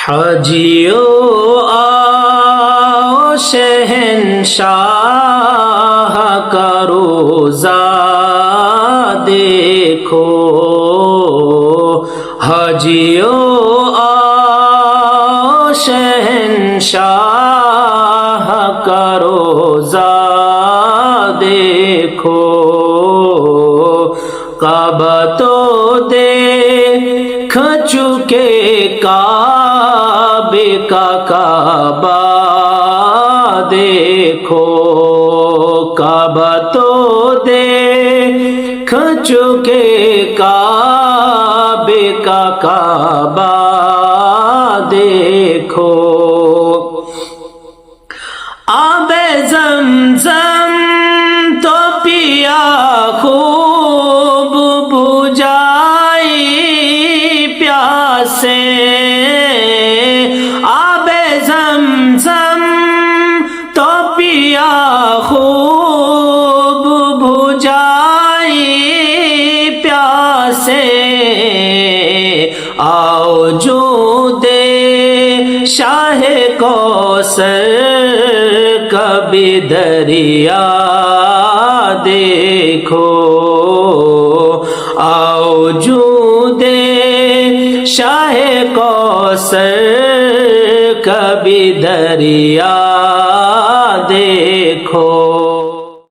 हाजियो आओ शहंशाह का रोज़ा देखो, हाजियो आओ शहंशाह का रोज़ा देखो। काबा तो देख चुके काबे का काबा देखो, काबा तो देख चुके काबे का काबा देखो। आबे ज़मज़म तो पिया खूब बुझाई प्यासे, आबे ज़मज़म तो पिया खूब बुझाई प्यासे। आओ जो दे शाह कौसर कभी दरिया देखो, आओ जो दे शाह कौसर कभी दरिया देखो।